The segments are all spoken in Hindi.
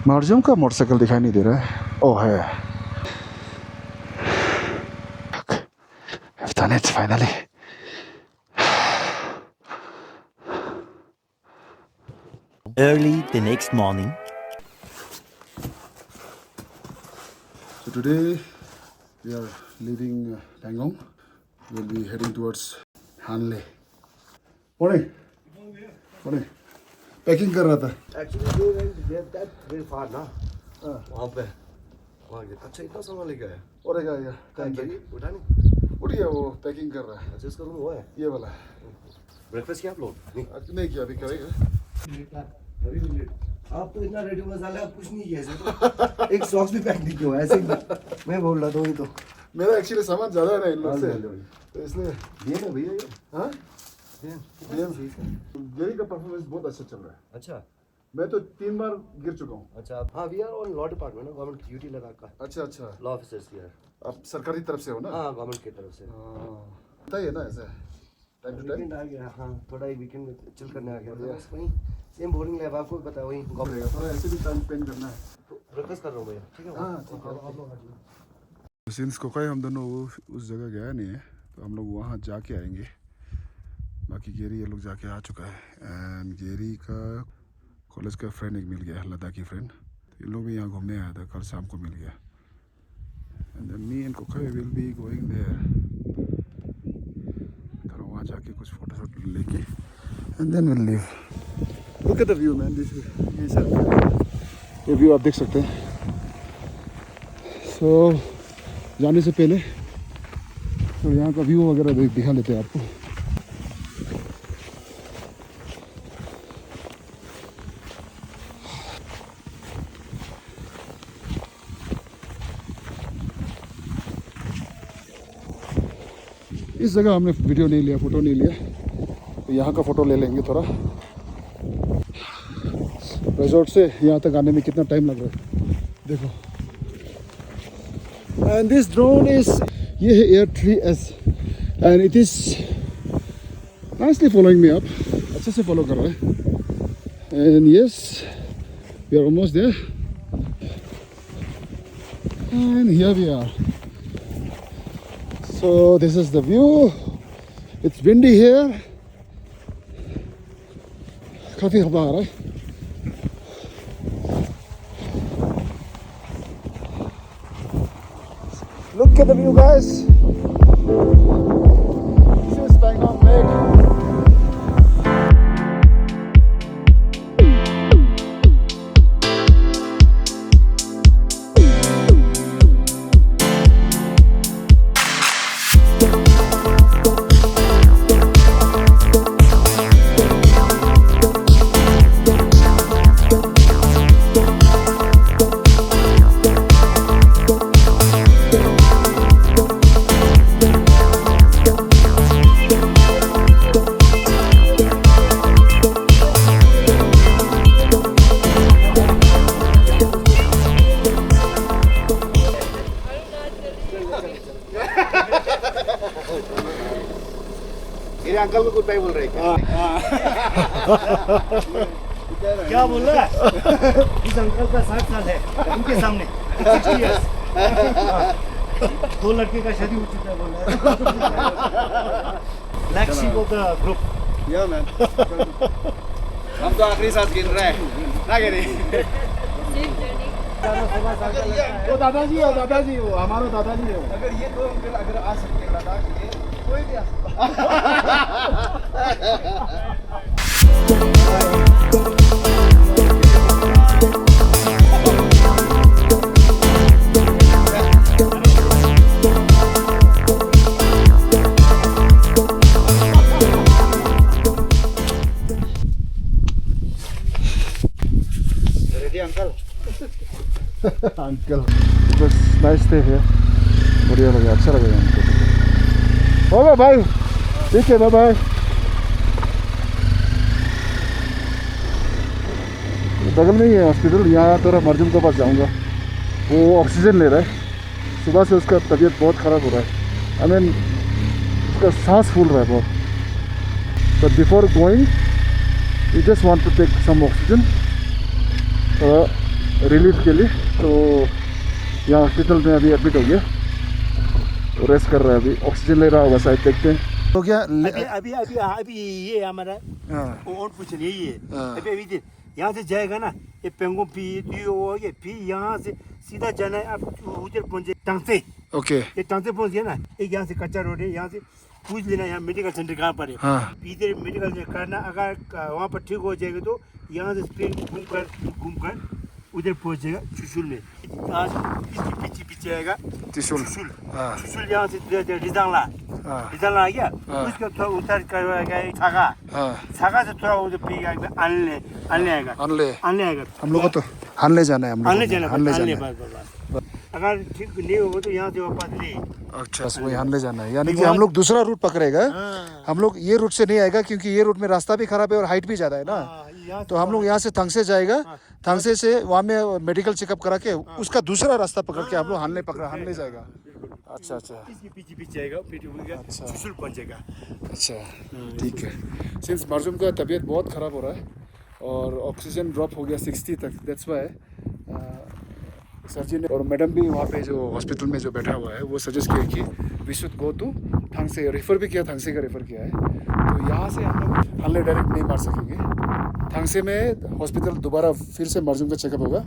मार्जम का मोटरसाइकिल दिखाई नहीं दे रहा है। ओह है, I've done it finally. Early the next morning. So today we are leaving Pangong. We'll be heading towards Hanle. Morning. Morning. Packing कर रहा था. Actually, they that very far ना. वहाँ पे. वहाँ अच्छा इतना सामान लेके आया. और एक आया. उठा नहीं. उठ गया वो पैकिंग कर रहा है. अच्छा इसका रूम हुआ है. ये वाला. ब्रेकफास्ट किया आप लोग? नहीं किया, अभी करेगा. आप तो इतना रेडियो मसाला आप कुछ नहीं किया ऐसे तो एक सॉक्स भी पैक नहीं किया ऐसे मैं बोल रहा था वही तो मेरा एक्चुअली सामान ज़्यादा है ना इन लोग से, तो इसलिए ये ना भैया ये हाँ गेरी का परफॉर्मेंस बहुत अच्छा चल रहा है. अच्छा मैं तो 3 बार गिर चुका हूँ. अच्छा हाँ we are on law department ना गवर्नमेंट ड्यूटी लगा का. अच्छा अच्छा. लॉ ऑफिसर्स की आप सरकारी तरफ से हो ना? हाँ गवर्नमेंट की तरफ से. पता ही है ना ऐसा टाइम टू वीकेंड आ गया. हाँ थोड़ा एक वीकेंड चिल करने आ गया बस वही सेम बोरिंग लाइफ आपको भी पता है वही टाइम थोड़ा ऐसे भी टाइम स्पेंड करना है. ब्रेकफास्ट कर रहा हूँ भैया. ठीक है हाँ ठीक है. सिंस कोकाई हम दोनों उस जगह गया नहीं है, तो हम लोग वहाँ जाके आएंगे. बाकी गेरी ये लोग जाके आ चुका है. एंड गेरी का कॉलेज का फ्रेंड एक मिल गया, लद्दाखी फ्रेंड. ये लोग भी यहाँ घूमने आया था, कल शाम को मिल गया. And then me and Kokai will be going there. थोड़ा वहाँ जाके कुछ फोटो शोटो लेके and then will leave. Look at the view man. This ये व्यू आप देख सकते हैं. सो जाने से पहले तो यहाँ का व्यू वगैरह दिखा लेते हैं आपको. इस जगह हमने वीडियो नहीं लिया, फोटो नहीं लिया, तो यहाँ का फोटो ले लेंगे थोड़ा. रिजॉर्ट से यहाँ तक आने में कितना टाइम लग रहा है देखो. एंड दिस ड्रोन इज ये है Air 3S and it is nicely following me up. अच्छे से फॉलो कर रहा है. And yes we are almost there and here we are. So this is the view. It's windy here. काफी हवा आ रहा है. Look at the view, guys. This is Pangong Lake. मेरे अंकल को गुड बाय बोल रहे हैं क्या बोल रहा है? इस अंकल का 60 साल है उनके सामने 60 years. 2 लड़के का शादी हो चुका है बोल रहा है. Black sheep of the group. Yeah, man. हम तो आखिरी सांस गिन रहे हैं ना गिरे. वो दादाजी है, दादाजी वो हमारा दादाजी है. अगर ये दो अंकल अगर आ सकते लद्दाख ये कोई भी आ अंकल बस नाइस थे हियर. बढ़िया लगा, अच्छा लगा हमको. ओके भाई, ठीक है, बाय बाय. बगल में ही है हॉस्पिटल. यहाँ थोड़ा मर्जुम के पास जाऊँगा. वो ऑक्सीजन ले रहा है. सुबह से उसका तबीयत बहुत ख़राब हो रहा है. आई मीन उसका सांस फूल रहा है बहुत. But before going we just want to take some oxygen. Relief के लिए। तो यहाँ हॉस्पिटल में अभी एडमिट हो गया, तो रेस्ट कर रहा है, अभी ऑक्सीजन ले रहा होगा शायद, देखते हैं। तो क्या अभी ये हमारा और कुछ नहीं है। अभी यहाँ से जाएगा ना, ये पेंगो पी यहाँ से सीधा जाना है, आप उधर पहुँचे टांगसे। ओके, ये टांगसे पहुँच गया ना, एक यहाँ से कच्चा रोड है, यहाँ से पूछ लेना यहाँ मेडिकल सेंटर कहाँ पर है। हाँ। इधर मेडिकल सेंटर करना, अगर वहाँ पर ठीक हो जाएगा तो यहाँ से स्प्रिंग घूम कर उधर पहुँचेगा चुशुल में। यहाँ से इसके पीछे आएगा त्रिशूल। चुशुल यहाँ से रिजांगला आ गया, उसके थोड़ा उतर कर छागा से थोड़ा उधर पी आने आएगा। हम लोग को तो हानले जाना है, हानले जाना। अगर ठीक नहीं होगा तो यहाँ से वापस ले। अच्छा, वही हानले जाना है, यानी कि हम लोग दूसरा रूट पकड़ेगा। हम लोग ये रूट से नहीं आएगा, क्योंकि ये रूट में रास्ता भी खराब है और हाइट भी ज़्यादा है ना। तो हम लोग यहाँ से थंगसे जाएगा, थंगसे से वहाँ में मेडिकल चेकअप करा के उसका दूसरा रास्ता पकड़ के हम लोग हानले जाएगा। अच्छा, इसके पीछे आएगा, चुशुल पहुँचेगा। अच्छा, ठीक है। सिंस मरजुम का तबीयत बहुत ख़राब हो रहा है और ऑक्सीजन ड्रॉप हो गया 60 तक, दैट्स वाई सर्जन और मैडम भी वहाँ पे जो हॉस्पिटल में जो बैठा हुआ है वो सजेस्ट किया कि वी शुड गो टू थंगसे, रेफ़र भी किया, थंगसे का रेफ़र किया है। तो यहाँ से हम लोग हानले डायरेक्ट नहीं मार सकेंगे। थंगसे में हॉस्पिटल दोबारा फिर से मरजुम का चेकअप होगा,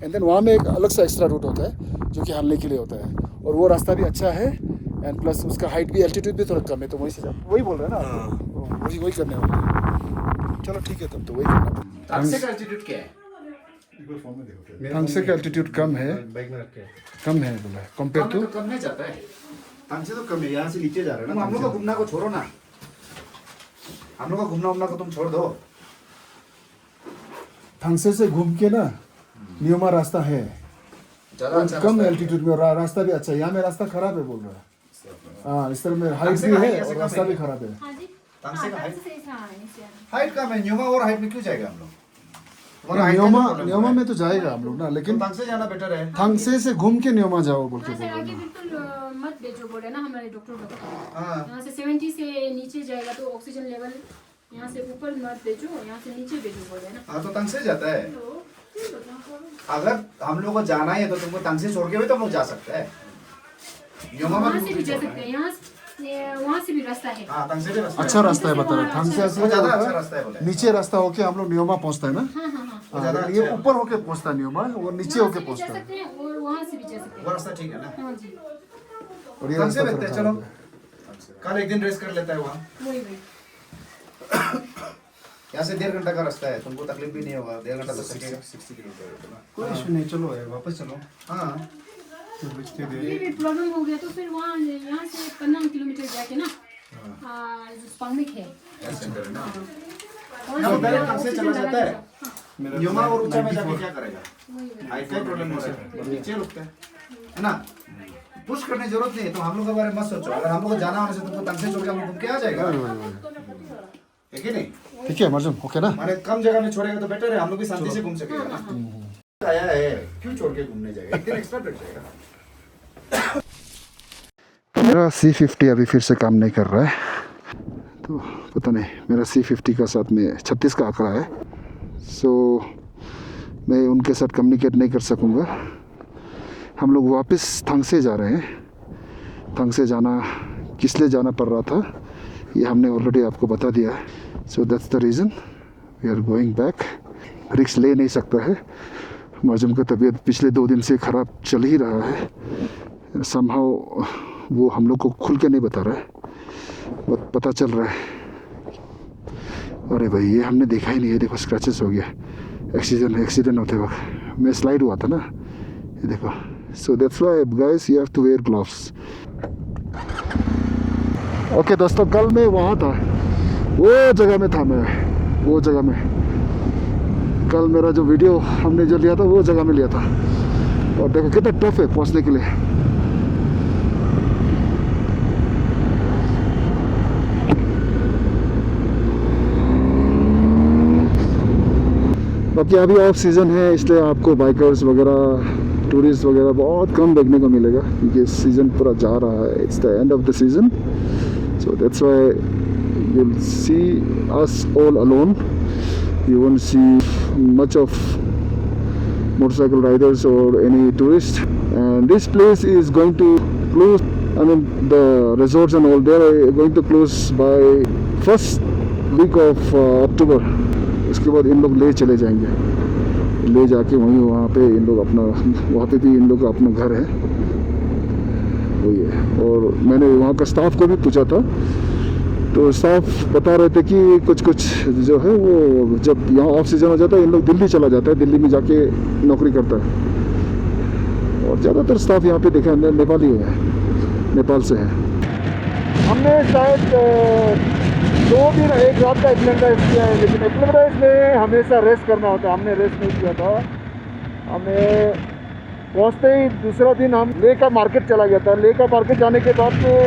एंड देन वहाँ में एक अलग सा एक्स्ट्रा रूट होता है जो कि हानले के लिए होता है, और वो रास्ता भी अच्छा है, एंड प्लस उसका हाइट भी, एल्टीट्यूड भी थोड़ा कम है। तो वही बोल रहे हैं ना, वही करने वाले। चलो ठीक है, तब तो वही करना। थंगसे का एल्टीट्यूड क्या है? थंगसे का एल्टीट्यूड कम है बोला, कंपेयर टू कम नहीं जाता है। थंगसे तो कम है, यहाँ से नीचे जा रहे हैं हम लोग का घूमना को छोड़ो ना, हम लोग का घूमना को तुम छोड़ दो। थंगसे से घूम के ना न्यूमा रास्ता है, कम एल्टीट्यूड में, और रास्ता भी अच्छा है। यहाँ में रास्ता खराब है बोल रहा है। हाँ, इस तरह में हाइट भी है और रास्ता भी खराब है। थंगसे का हाइट कम है, न्यूमा और हाइट में क्यों जाएगा हम लोग? न्योमा में तो जाएगा हम लोग ना, लेकिन थंगसे जाना बेटर है। थंगसे से घूम के न्योमा जाओ बोल के बोल आगे रहे हैं। बिल्कुल मत भेजो बोले ना हमारे डॉक्टर यहाँ से 70 से नीचे जाएगा तो ऑक्सीजन लेवल यहाँ से ऊपर मत भेजो, यहाँ से नीचे भेजो बोले ना। हाँ, तो थंगसे जाता है। अगर हम लोग को जाना है तो तुमको थंगसे छोड़ के भी तो हम लोग जा सकते हैं। वहाँ से भी जा सकते हैं, वहाँ से भी रास्ता है। हाँ, थंगसे भी रास्ता अच्छा रास्ता है, बता रहे थंगसे से ज्यादा अच्छा रास्ता है बोले। नीचे रास्ता होके हम लोग न्योमा पहुँचता है ना। ज़्यादा ये ऊपर होके पहुँचता है न्योमा, और नीचे होके जा पहुँचता है, सकते हैं और वहाँ से भी जा सकते वो रास्ता ठीक है ना। हैं। हाँ जी, और ये थंगसे रास्ता बैठते थोड़ा हैं, चलो खराब है। कल एक दिन रेस्ट कर लेता है वहाँ। वही यहाँ से 1.5 घंटा का रास्ता है, तुमको तकलीफ भी नहीं होगा। 1.5 घंटा तो सकेगा। 60 किलोमीटर कोई इशू नहीं, चलो वापस चलो। हाँ, ये भी प्रॉब्लम हो गया तो फिर वहाँ यहाँ से 15 किलोमीटर जाके ना जो स्पांगमिक है सेंटर है ना। वहाँ वो से डायरेक्ट थंगसे चला ऑक्सीजन जाता है। हाँ, न्यूमा और ऊंचा में जाके क्या करेगा? हाइट का प्रॉब्लम हो रहा है, नीचे रुकता है ना। पुश करने की जरूरत नहीं है, तो हम लोग के बारे में मत सोचो। अगर हम लोग को जाना होने से तुमको थंगसे छोड़ के हम लोग घूम के आ जाएगा, है कि नहीं? ठीक है मरजुम, ओके ना। माने कम जगह में छोड़ेगा तो बेटर है, हम लोग भी शांति से घूम सकेगा ना। आया है, क्यों छोड़ के घूमने जाएगा? एक दिन एक्स्ट्रा बैठ जाएगा। मेरा C50 अभी फिर से काम नहीं कर रहा है, तो पता नहीं। मेरा C50 का साथ में 36 का आंकड़ा है, सो मैं उनके साथ कम्युनिकेट नहीं कर सकूँगा। हम लोग वापस थंगसे जा रहे हैं। थंगसे जाना किस लिए जाना पड़ रहा था ये हमने ऑलरेडी आपको बता दिया है, so that's the reason we are going back. Risk ले नहीं सकता है, मरजुम का तबीयत पिछले 2 दिन से ख़राब चल ही रहा है। समहाउ वो हम लोग को खुल के नहीं बता रहा है, बट पता चल रहा है। अरे भाई, ये हमने देखा ही नहीं है, देखो स्क्रैचेस हो गया एक्सीडेंट होते वक्त। मैं स्लाइड हुआ था ना, ये देखो। So that's why guys you have to wear gloves. Okay दोस्तों, कल मैं वहाँ था, वो जगह में था मैं, वो जगह में कल मेरा जो वीडियो हमने जो लिया था वो जगह में लिया था। और देखो कितना टफ है पहुँचने के लिए। बाकी अभी ऑफ सीज़न है, इसलिए आपको बाइकर्स वगैरह, टूरिस्ट वगैरह बहुत कम देखने को मिलेगा, क्योंकि सीज़न पूरा जा रहा है। It's the end of the season, so that's why you will see us all alone. You won't see much of motorcycle riders or any tourists. And this place is going to close. I mean, the resorts and all, they are going to close by first week of October. उसके बाद इन लोग ले चले जाएंगे, ले जाके वहीं वहाँ पे इन लोग अपना, वहाँ पे भी इन लोग का अपना घर है वही है। और मैंने वहाँ का स्टाफ को भी पूछा था, तो स्टाफ बता रहे थे कि कुछ जो है वो जब यहाँ ऑफ सीजन हो जाता है इन लोग दिल्ली चला जाता है, दिल्ली में जाके नौकरी करता है। और ज़्यादातर स्टाफ यहाँ पे देखा है नेपाली है, नेपाल से है। हमने शायद 2 दिन 1 रात का एक्लेमराइज किया है, लेकिन एक्लेमराइज में हमेशा रेस्ट करना होता है, हमने रेस्ट नहीं किया था। हमें पहुँचते ही दूसरा दिन हम ले का मार्केट चला गया था। ले का मार्केट जाने के बाद में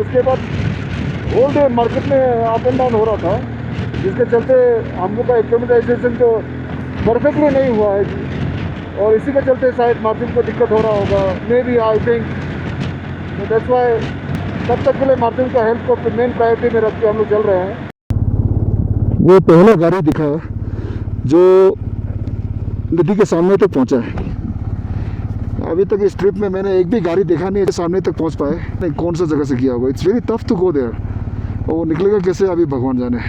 उसके बाद होल डे मार्केट में अप एंड डाउन हो रहा था, जिसके चलते हम लोग का एक्लेमराइजेशन तो परफेक्टली नहीं हुआ है जी। और इसी के चलते शायद मार्जिन को दिक्कत हो रहा होगा, may be, I think. That's why तब तक के लिए मार्जिन का हेल्थ को मेन प्रायोरिटी में रख के हम लोग चल रहे हैं। वो पहला गाड़ी दिखा है जो नदी के सामने तक पहुंचा है। अभी तक इस ट्रिप में मैंने एक भी गाड़ी देखा नहीं है सामने तक पहुंच पाए, नहीं कौन सा जगह से किया होगा। It's very tough to go there, और वो निकलेगा कैसे अभी भगवान जाने।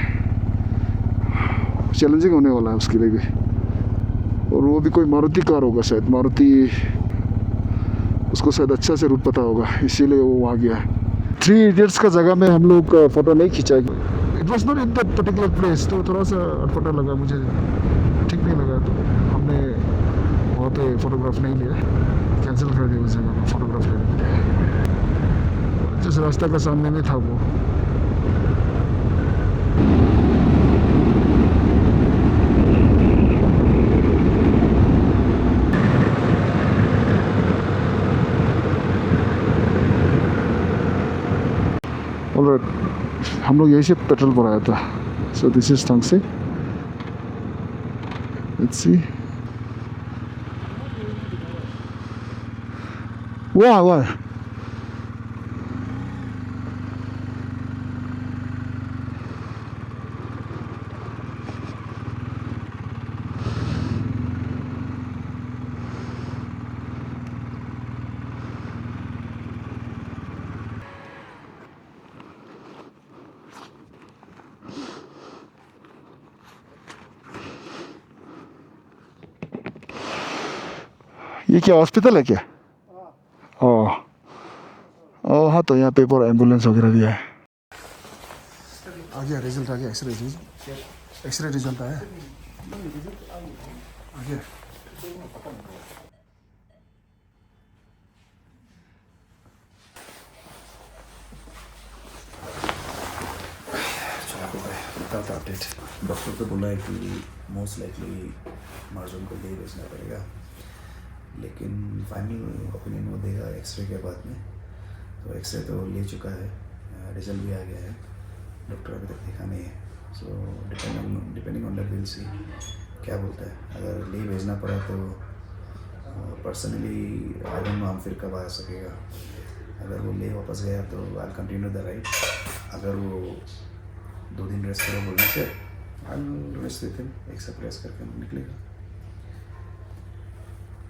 चैलेंजिंग होने वाला है उसके लिए भी। और वो भी कोई मारुति कार होगा शायद, मारुति, उसको शायद अच्छा से रूट पता होगा, इसीलिए वो वहाँ गया है। 3 इडियट्स का जगह में हम लोग फ़ोटो नहीं खींचा। It was not in that particular place, तो थोड़ा सा अटपटा लगा, मुझे ठीक नहीं लगा, तो हमने वहाँ पे फ़ोटोग्राफ नहीं लिया, कैंसिल कर दिया उस जगह पर फ़ोटोग्राफ लेने के लिए। जिस रास्ता का सामने में था वो। और हम लोग यहीं से पेट्रोल भराया था। सो दिस इज थंगसे, लेट्स सी। वाह ये क्या हॉस्पिटल है क्या? ओह हाँ, तो यहाँ पेपर एम्बुलेंस वगैरह भी है। आ गया रिजल्ट, आ गया एक्सरे रिजल्ट आया, आ गया। बताता अपडेट। डॉक्टर तो बोला है कि मोस्ट लाइकली मार्जिन को ले भेजना पड़ेगा, लेकिन फाइनल ओपिनियन वो देगा एक्सरे के बाद में। तो एक्सरे तो ले चुका है, रिजल्ट भी आ गया है, डॉक्टर अभी तक दिखा नहीं है। So depending on that will see क्या बोलता है। अगर ले भेजना पड़ा तो पर्सनली आई डोंट नो हम फिर कब आ सकेगा। अगर वो ले वापस गया तो आई कंटिन्यू द राइड। अगर वो 2 दिन रेस्ट करो बोलने से आई रेस्ट देते हैं, एक साथ रेस्ट करके निकलेगा।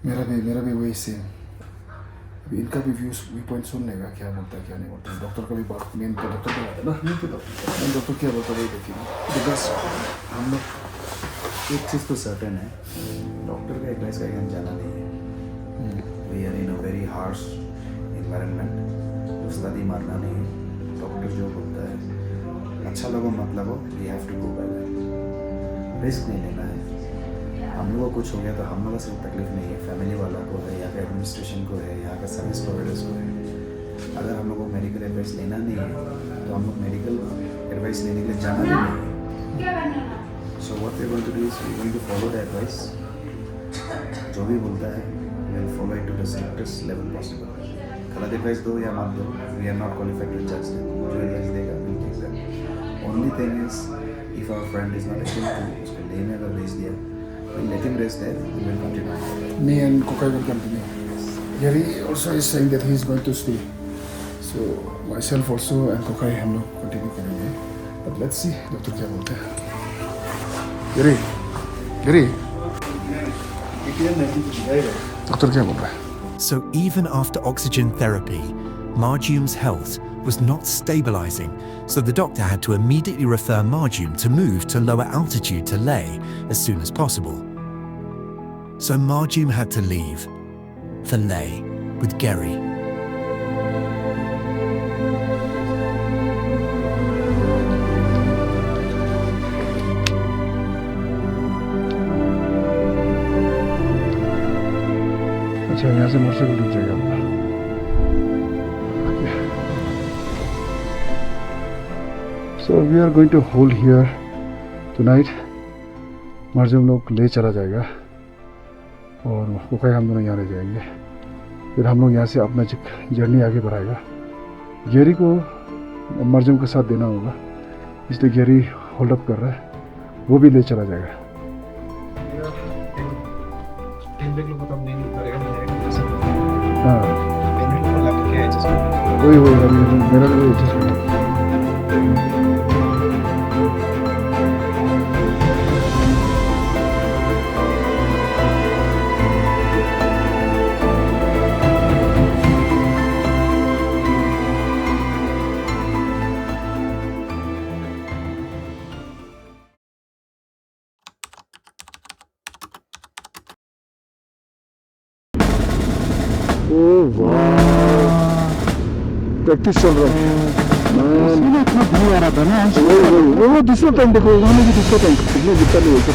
मेरा भी वही सेम। अभी इनका भी व्यू पॉइंट सुन लेगा, क्या बोलता है क्या नहीं बोलता है। डॉक्टर का भी बात, मेन तो डॉक्टर का आता है ना, मेन डॉक्टर क्या बोलता है वही देखिए। बिकॉज हम लोग एक चीज़ तो सर्टेन है, डॉक्टर का एडवाइस का हम जाना नहीं है। We are in a very harsh environment, उस्तादी मारना नहीं है। डॉक्टर जो बोलता है अच्छा लगो मत लगो, we have to go by that. Risk नहीं लेना है। हम लोग को कुछ हो गया तो हम लोग का सिर्फ तकलीफ नहीं है, फैमिली वालों को है, यहाँ का एडमिनिस्ट्रेशन को है, यहाँ का सर्विस प्रोवाइडर्स को है। अगर हम लोग को मेडिकल एडवाइस लेना नहीं है तो हम लोग मेडिकल एडवाइस लेने के लिए जाना भी नहीं है। So what we going to do is we going to follow the advice. जो भी बोलता है we will follow it to the strictest level possible. गलत एडवाइस दो या मत दो, we are not qualified to जज देम। जो एडवाइस देगा will take that. Only thing is if our friend is not able to, उसको लेने अगर भेज दिया, we'll let him rest there, we will continue. Me and Kokai will continue. Yari also is saying that he is going to stay. So myself also and Kokai हम लोग continue करेंगे. But let's see डॉक्टर क्या बोलते हैं. Yari, डॉक्टर क्या बोल रहा है? So even after oxygen therapy, Marjum's health was not stabilizing, so the doctor had to immediately refer Marjum to move to lower altitude to Leh as soon as possible. So Marjum had to leave for Leh with Geri. अच्छा, यहाँ से मोटरसाइकिल रुक जाएगा अपना। So we are going to hold here tonight. मार्जिम लोग ले चला जाएगा और कोकाई हम दोनों यहाँ रह जाएंगे। फिर हम लोग यहाँ से अपना जर्नी आगे बढ़ाएगा। गेरी को मार्जिम का साथ देना होगा, इसलिए गेरी होल्ड अप कर रहा है, वो भी ले चला जाएगा। हाँ वही मेरा भी एडजस्ट करना। प्रैक्टिस चल रहा है। इतना भीड़ आ रहा था ना, वो दूसरा टाइम देखो, उन्होंने भी दूसरा टाइम कितने जितना नहीं होता।